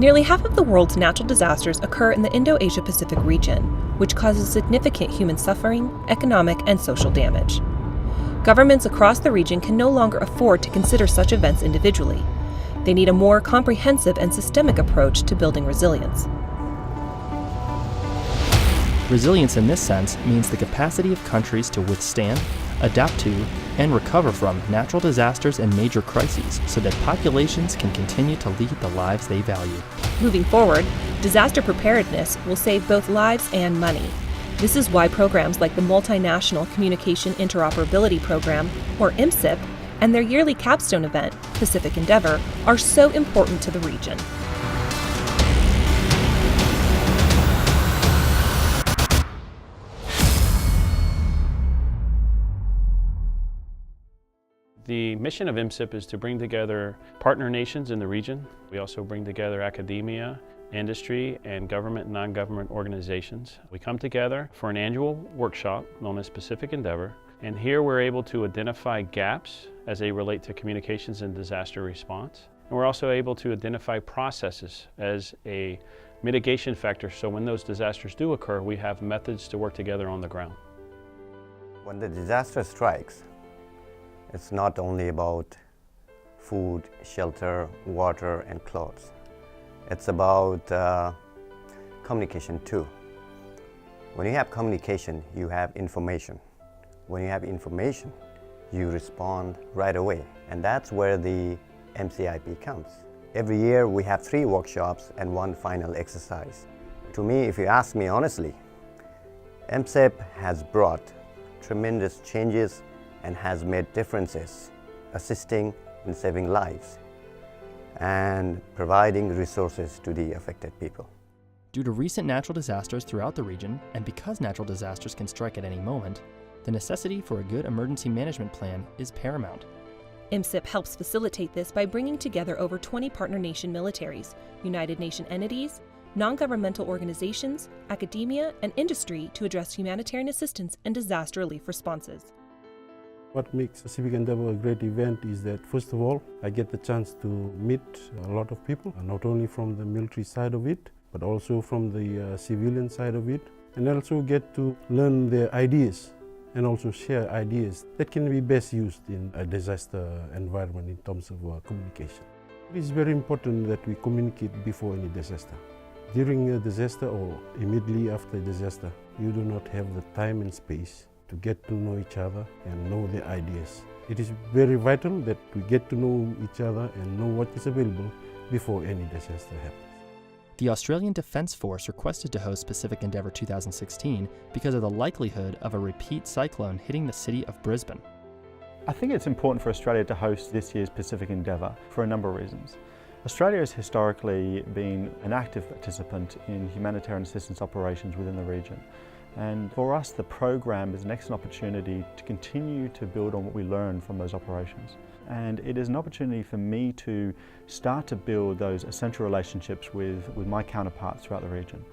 Nearly half of the world's natural disasters occur in the Indo-Asia-Pacific region, which causes significant human suffering, economic, and social damage. Governments across the region can no longer afford to consider such events individually. They need a more comprehensive and systemic approach to building resilience. Resilience in this sense means the capacity of countries to withstand, adapt to, and recover from natural disasters and major crises so that populations can continue to lead the lives they value. Moving forward, disaster preparedness will save both lives and money. This is why programs like the Multinational Communication Interoperability Program, or MSEP, and their yearly capstone event, Pacific Endeavor, are so important to the region. The mission of MSEP is to bring together partner nations in the region. We also bring together academia, industry, and government and non-government organizations. We come together for an annual workshop known as Pacific Endeavor, and here we're able to identify gaps as they relate to communications and disaster response. And we're also able to identify processes as a mitigation factor, so when those disasters do occur, we have methods to work together on the ground. When the disaster strikes, it's not only about food, shelter, water, and clothes. It's about communication too. When you have communication, you have information. When you have information, you respond right away. And that's where the MCIP comes. Every year we have 3 workshops and 1 final exercise. To me, if you ask me honestly, MSEP has brought tremendous changes and has made differences, assisting in saving lives and providing resources to the affected people. Due to recent natural disasters throughout the region, and because natural disasters can strike at any moment, the necessity for a good emergency management plan is paramount. MSEP helps facilitate this by bringing together over 20 partner nation militaries, United Nations entities, non-governmental organizations, academia, and industry to address humanitarian assistance and disaster relief responses. What makes Pacific Endeavor a great event is that, first of all, I get the chance to meet a lot of people, not only from the military side of it, but also from the civilian side of it, and also get to learn their ideas and also share ideas that can be best used in a disaster environment in terms of communication. It is very important that we communicate before any disaster. During a disaster or immediately after a disaster, you do not have the time and space to get to know each other and know their ideas. It is very vital that we get to know each other and know what is available before any disaster happens. The Australian Defence Force requested to host Pacific Endeavor 2016 because of the likelihood of a repeat cyclone hitting the city of Brisbane. I think it's important for Australia to host this year's Pacific Endeavor for a number of reasons. Australia has historically been an active participant in humanitarian assistance operations within the region. And for us, the program is an excellent opportunity to continue to build on what we learned from those operations. And it is an opportunity for me to start to build those essential relationships with my counterparts throughout the region,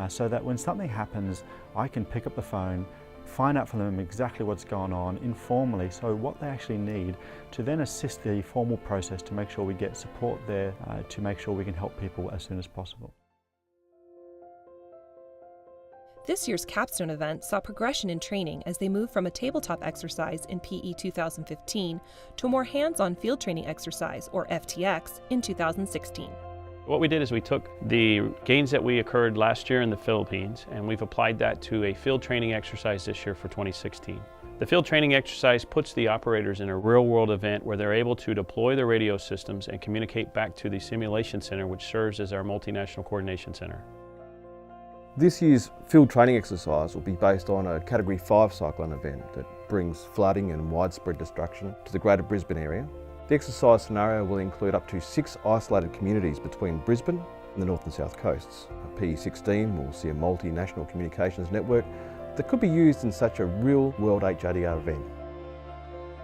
so that when something happens, I can pick up the phone, find out from them exactly what's going on informally, so what they actually need, to then assist the formal process to make sure we get support there, to make sure we can help people as soon as possible. This year's capstone event saw progression in training as they moved from a tabletop exercise in PE 2015 to a more hands-on field training exercise, or FTX, in 2016. What we did is we took the gains that we occurred last year in the Philippines, and we've applied that to a field training exercise this year for 2016. The field training exercise puts the operators in a real-world event where they're able to deploy their radio systems and communicate back to the simulation center, which serves as our multinational coordination center. This year's field training exercise will be based on a Category 5 cyclone event that brings flooding and widespread destruction to the greater Brisbane area. The exercise scenario will include up to 6 isolated communities between Brisbane and the north and south coasts. PE16 will see a multinational communications network that could be used in such a real-world HRDR event.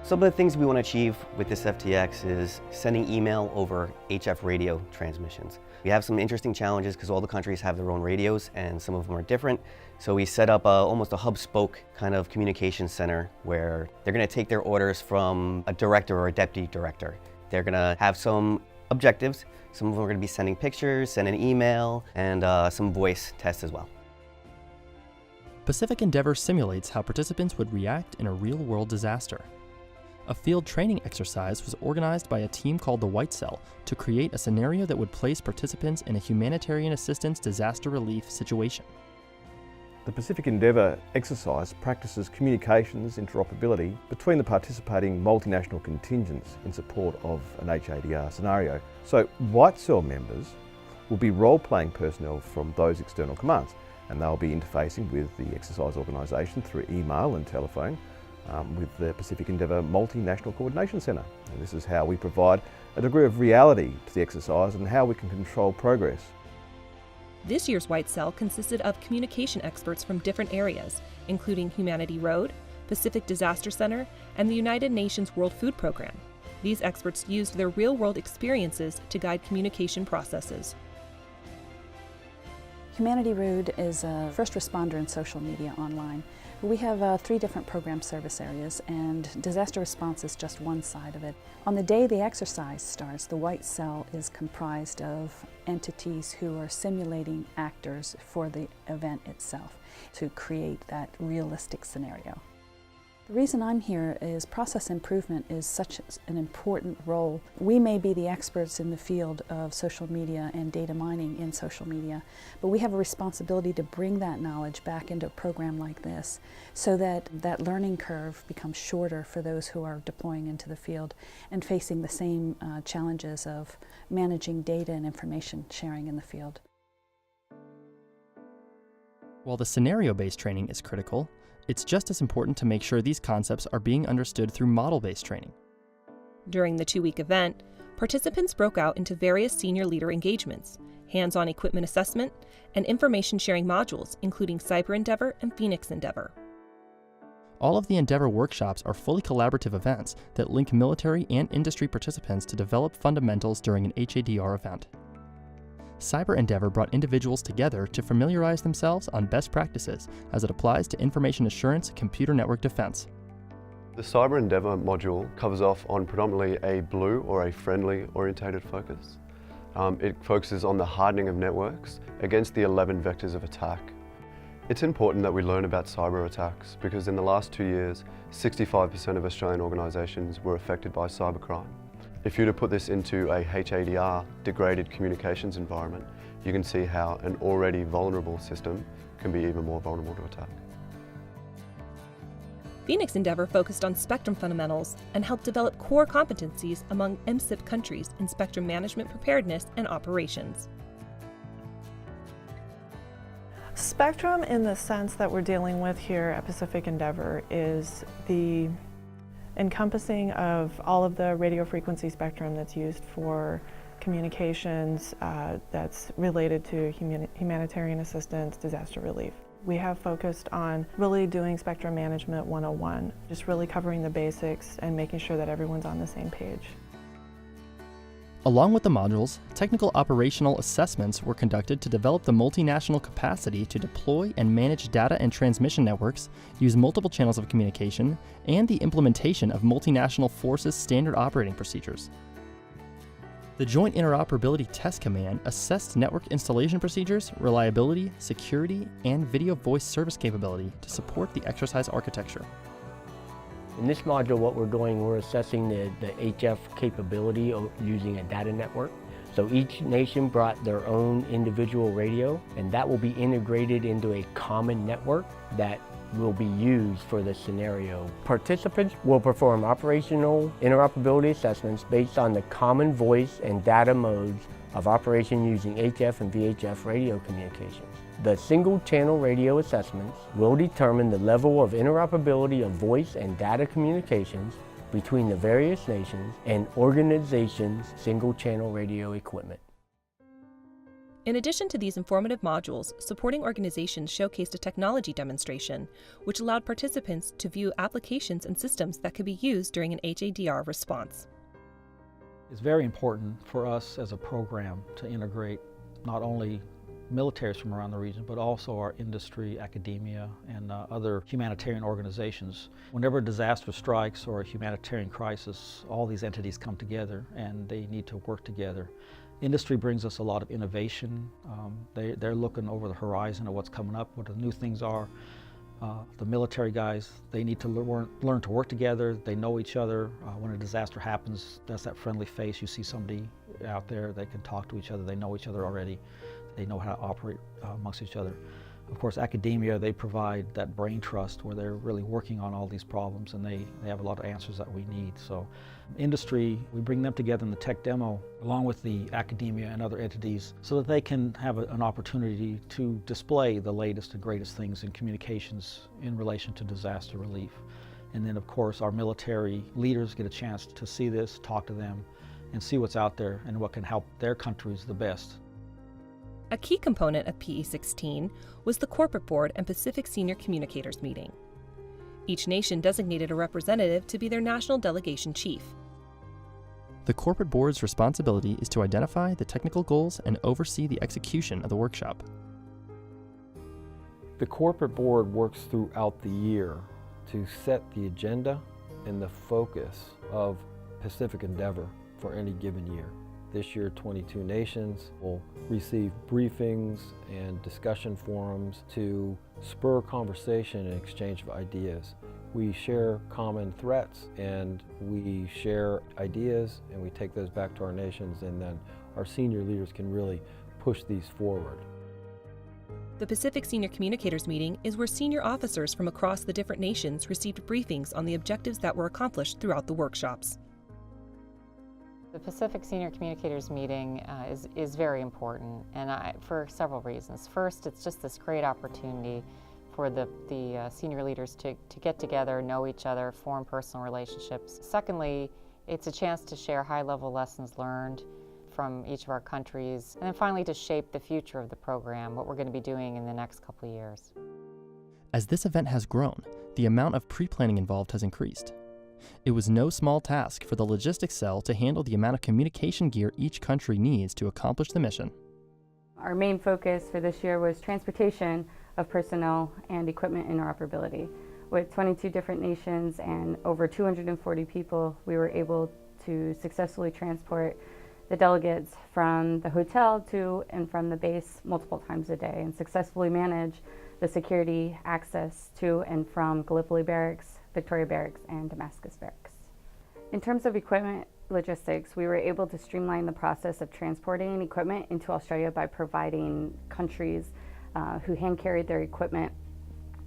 Some of the things we want to achieve with this FTX is sending email over HF radio transmissions. We have some interesting challenges because all the countries have their own radios and some of them are different. So we set up almost a hub-spoke kind of communication center where they're going to take their orders from a director or a deputy director. They're going to have some objectives. Some of them are going to be sending pictures, send an email, and some voice tests as well. Pacific Endeavor simulates how participants would react in a real-world disaster. A field training exercise was organized by a team called the White Cell to create a scenario that would place participants in a humanitarian assistance disaster relief situation. The Pacific Endeavour exercise practices communications interoperability between the participating multinational contingents in support of an HADR scenario. So White Cell members will be role-playing personnel from those external commands, and they'll be interfacing with the exercise organisation through email and telephone with the Pacific Endeavour Multinational Coordination Centre. And this is how we provide a degree of reality to the exercise and how we can control progress. This year's White Cell consisted of communication experts from different areas, including Humanity Road, Pacific Disaster Center, and the United Nations World Food Program. These experts used their real-world experiences to guide communication processes. Humanity Road is a first responder in social media online. We have 3 different program service areas, and disaster response is just one side of it. On the day the exercise starts, the White Cell is comprised of entities who are simulating actors for the event itself to create that realistic scenario. The reason I'm here is process improvement is such an important role. We may be the experts in the field of social media and data mining in social media, but we have a responsibility to bring that knowledge back into a program like this so that that learning curve becomes shorter for those who are deploying into the field and facing the same challenges of managing data and information sharing in the field. While the scenario-based training is critical, it's just as important to make sure these concepts are being understood through model-based training. During the 2-week event, participants broke out into various senior leader engagements, hands-on equipment assessment, and information sharing modules, including Cyber Endeavor and Phoenix Endeavor. All of the Endeavor workshops are fully collaborative events that link military and industry participants to develop fundamentals during an HADR event. Cyber Endeavor brought individuals together to familiarize themselves on best practices as it applies to information assurance computer network defense. The Cyber Endeavor module covers off on predominantly a blue or a friendly orientated focus. It focuses on the hardening of networks against the 11 vectors of attack. It's important that we learn about cyber attacks because in the last 2 years, 65% of Australian organisations were affected by cybercrime. If you were to put this into a HADR degraded communications environment, you can see how an already vulnerable system can be even more vulnerable to attack. Phoenix Endeavor focused on spectrum fundamentals and helped develop core competencies among MSEP countries in spectrum management preparedness and operations. Spectrum, in the sense that we're dealing with here at Pacific Endeavor, is the encompassing of all of the radio frequency spectrum that's used for communications that's related to humanitarian assistance, disaster relief. We have focused on really doing Spectrum Management 101, just really covering the basics and making sure that everyone's on the same page. Along with the modules, technical operational assessments were conducted to develop the multinational capacity to deploy and manage data and transmission networks, use multiple channels of communication, and the implementation of multinational forces standard operating procedures. The Joint Interoperability Test Command assessed network installation procedures, reliability, security, and video voice service capability to support the exercise architecture. In this module, what we're doing, we're assessing the HF capability of using a data network. So each nation brought their own individual radio, and that will be integrated into a common network that will be used for the scenario. Participants will perform operational interoperability assessments based on the common voice and data modes of operation using HF and VHF radio communications. The single-channel radio assessments will determine the level of interoperability of voice and data communications between the various nations and organizations' single-channel radio equipment. In addition to these informative modules, supporting organizations showcased a technology demonstration, which allowed participants to view applications and systems that could be used during an HADR response. It's very important for us as a program to integrate not only militaries from around the region, but also our industry, academia, and other humanitarian organizations. Whenever a disaster strikes or a humanitarian crisis, all these entities come together and they need to work together. Industry brings us a lot of innovation. They're looking over the horizon of what's coming up, what the new things are. The military guys, they need to learn to work together. They know each other. When a disaster happens, that's that friendly face. You see somebody out there, they can talk to each other. They know each other already. They know how to operate amongst each other. Of course, academia, they provide that brain trust where they're really working on all these problems, and they have a lot of answers that we need. So industry, we bring them together in the tech demo along with the academia and other entities so that they can have an opportunity to display the latest and greatest things in communications in relation to disaster relief. And then of course our military leaders get a chance to see this, talk to them, and see what's out there and what can help their countries the best. A key component of PE16 was the Corporate Board and Pacific Senior Communicators meeting. Each nation designated a representative to be their national delegation chief. The corporate board's responsibility is to identify the technical goals and oversee the execution of the workshop. The corporate board works throughout the year to set the agenda and the focus of Pacific Endeavor for any given year. This year, 22 nations will receive briefings and discussion forums to spur conversation and exchange of ideas. We share common threats and we share ideas and we take those back to our nations, and then our senior leaders can really push these forward. The Pacific Senior Communicators meeting is where senior officers from across the different nations received briefings on the objectives that were accomplished throughout the workshops. The Pacific Senior Communicators meeting is very important, and for several reasons. First, it's just this great opportunity for the senior leaders to get together, know each other, form personal relationships. Secondly, it's a chance to share high-level lessons learned from each of our countries, and then finally to shape the future of the program, what we're going to be doing in the next couple of years. As this event has grown, the amount of pre-planning involved has increased. It was no small task for the logistics cell to handle the amount of communication gear each country needs to accomplish the mission. Our main focus for this year was transportation of personnel and equipment interoperability. With 22 different nations and over 240 people, we were able to successfully transport the delegates from the hotel to and from the base multiple times a day and successfully manage the security access to and from Gallipoli Barracks, Victoria Barracks, and Damascus Barracks. In terms of equipment logistics, we were able to streamline the process of transporting equipment into Australia by providing countries who hand carried their equipment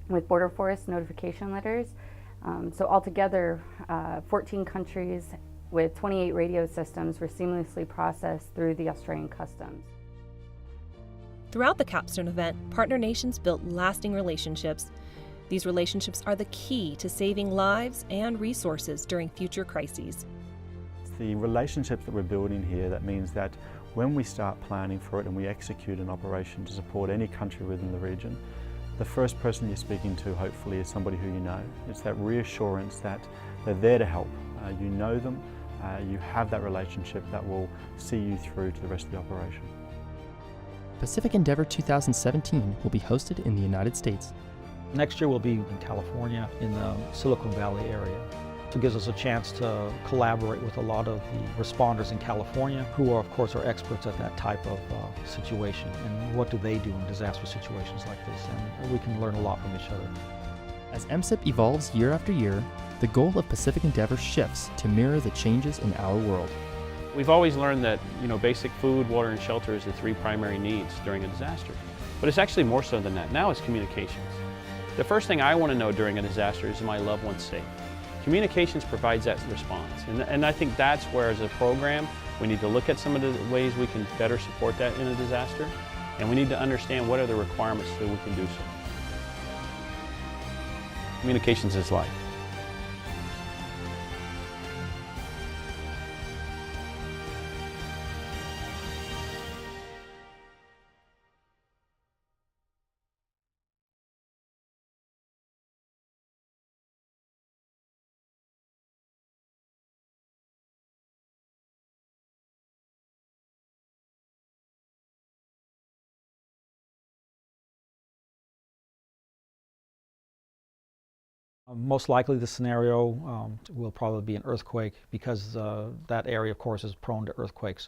with Border Force notification letters. So altogether, 14 countries with 28 radio systems were seamlessly processed through the Australian customs. Throughout the capstone event, partner nations built lasting relationships. These relationships are the key to saving lives and resources during future crises. It's the relationships that we're building here that means that when we start planning for it and we execute an operation to support any country within the region, the first person you're speaking to hopefully is somebody who you know. It's that reassurance that they're there to help. You know them, you have that relationship that will see you through to the rest of the operation. Pacific Endeavor 2017 will be hosted in the United States. Next year we'll be in California, in the Silicon Valley area. So it gives us a chance to collaborate with a lot of the responders in California who are, of course, are experts at that type of situation and what do they do in disaster situations like this, and we can learn a lot from each other. As MSEP evolves year after year, the goal of Pacific Endeavor shifts to mirror the changes in our world. We've always learned that, basic food, water, and shelter is the three primary needs during a disaster. But it's actually more so than that. Now it's communications. The first thing I want to know during a disaster is my loved one safe. Communications provides that response. And I think that's where, as a program, we need to look at some of the ways we can better support that in a disaster. And we need to understand what are the requirements so we can do so. Communications is life. Most likely the scenario will probably be an earthquake because that area, of course, is prone to earthquakes.